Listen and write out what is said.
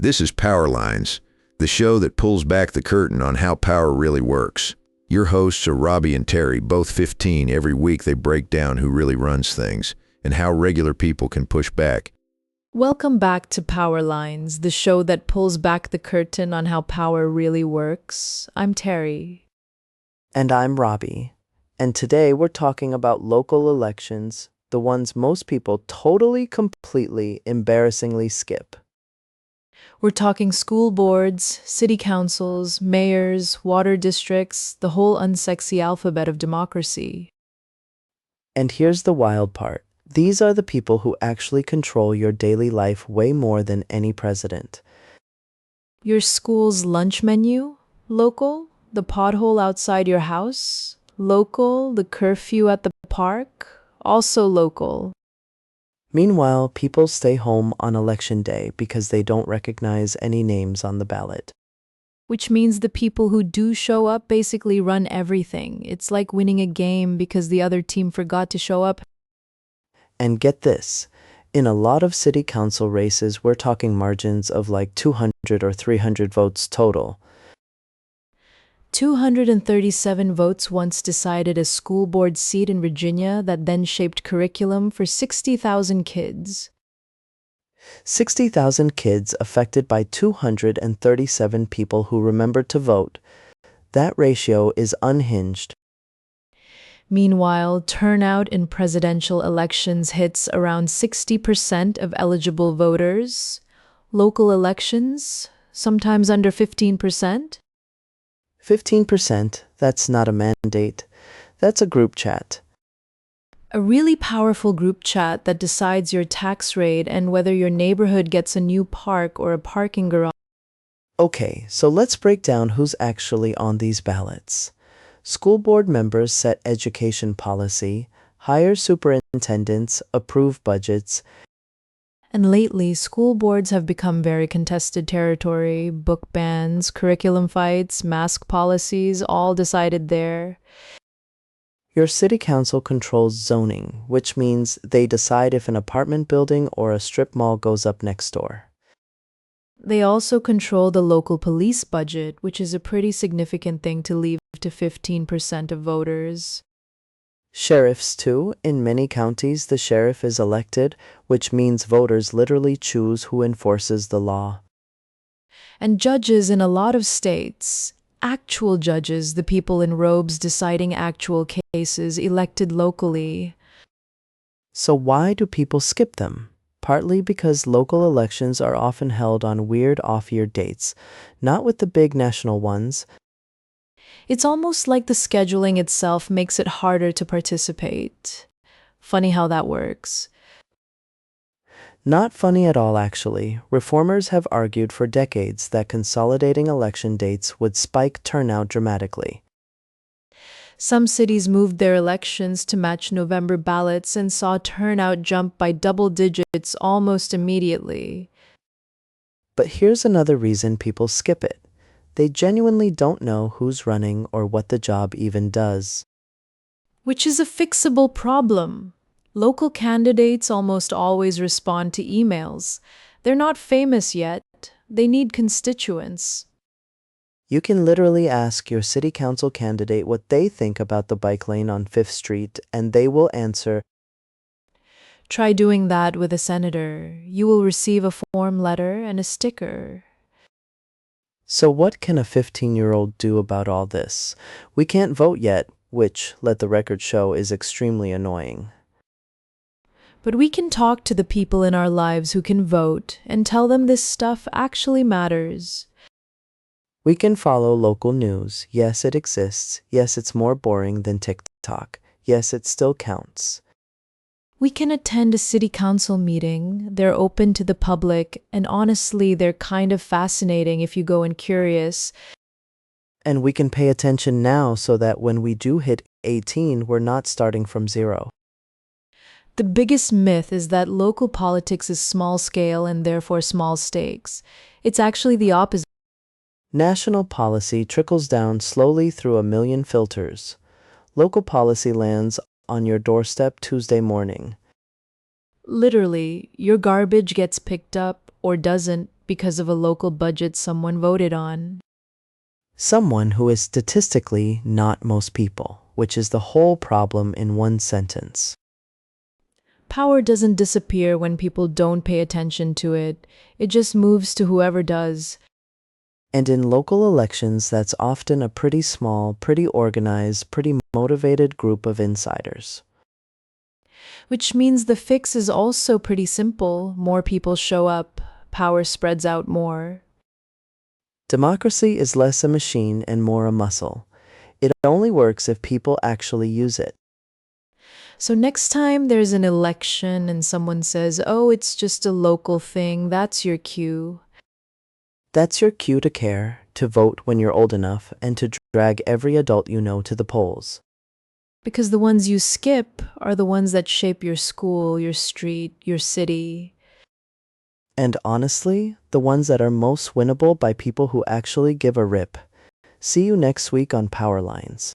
This is Power Lines, the show that pulls back the curtain on how power really works. Your hosts are Robbie and Terry, both 15. Every week they break down who really runs things and how regular people can push back. Welcome back to Power Lines, the show that pulls back the curtain on how power really works. I'm Terry. And I'm Robbie. And today we're talking about local elections, the ones most people totally, completely, embarrassingly skip. We're talking school boards, city councils, mayors, water districts, the whole unsexy alphabet of democracy. And here's the wild part. These are the people who actually control your daily life way more than any president. Your school's lunch menu? Local? The pothole outside your house? Local? The curfew at the park? Also local. Meanwhile, people stay home on election day because they don't recognize any names on the ballot. Which means the people who do show up basically run everything. It's like winning a game because the other team forgot to show up. And get this, in a lot of city council races, we're talking margins of like 200 or 300 votes total. 237 votes once decided a school board seat in Virginia that then shaped curriculum for 60,000 kids. 60,000 kids affected by 237 people who remembered to vote. That ratio is unhinged. Meanwhile, turnout in presidential elections hits around 60% of eligible voters. Local elections, sometimes under 15%. 15%, that's not a mandate. That's a group chat. A really powerful group chat that decides your tax rate and whether your neighborhood gets a new park or a parking garage. Okay, so let's break down who's actually on these ballots. School board members set education policy, hire superintendents, approve budgets. And lately, school boards have become very contested territory. Book bans, curriculum fights, mask policies, all decided there. Your city council controls zoning, which means they decide if an apartment building or a strip mall goes up next door. They also control the local police budget, which is a pretty significant thing to leave to 15% of voters. Sheriffs, too. In many counties, the sheriff is elected, which means voters literally choose who enforces the law. And judges in a lot of states, actual judges, the people in robes deciding actual cases elected locally. So why do people skip them? Partly because local elections are often held on weird off-year dates, not with the big national ones. It's almost like the scheduling itself makes it harder to participate. Funny how that works. Not funny at all, actually. Reformers have argued for decades that consolidating election dates would spike turnout dramatically. Some cities moved their elections to match November ballots and saw turnout jump by double digits almost immediately. But here's another reason people skip it. They genuinely don't know who's running or what the job even does. Which is a fixable problem. Local candidates almost always respond to emails. They're not famous yet. They need constituents. You can literally ask your city council candidate what they think about the bike lane on 5th Street, and they will answer. Try doing that with a senator. You will receive a form letter and a sticker. So what can a 15-year-old do about all this? We can't vote yet, which, let the record show, is extremely annoying. But we can talk to the people in our lives who can vote and tell them this stuff actually matters. We can follow local news. Yes, it exists. Yes, it's more boring than TikTok. Yes, it still counts. We can attend a city council meeting. They're open to the public, and honestly, they're kind of fascinating if you go in curious. And we can pay attention now so that when we do hit 18, we're not starting from zero. The biggest myth is that local politics is small scale and therefore small stakes. It's actually the opposite. National policy trickles down slowly through a million filters. Local policy lands on your doorstep Tuesday morning. Literally, your garbage gets picked up or doesn't because of a local budget someone voted on. Someone who is statistically not most people, which is the whole problem in one sentence. Power doesn't disappear when people don't pay attention to it. It just moves to whoever does. And in local elections, that's often a pretty small, pretty organized, pretty motivated group of insiders. Which means the fix is also pretty simple. More people show up, power spreads out more. Democracy is less a machine and more a muscle. It only works if people actually use it. So next time there's an election and someone says, oh, it's just a local thing, that's your cue. That's your cue to care, to vote when you're old enough, and to drag every adult you know to the polls. Because the ones you skip are the ones that shape your school, your street, your city. And honestly, the ones that are most winnable by people who actually give a rip. See you next week on Power Lines.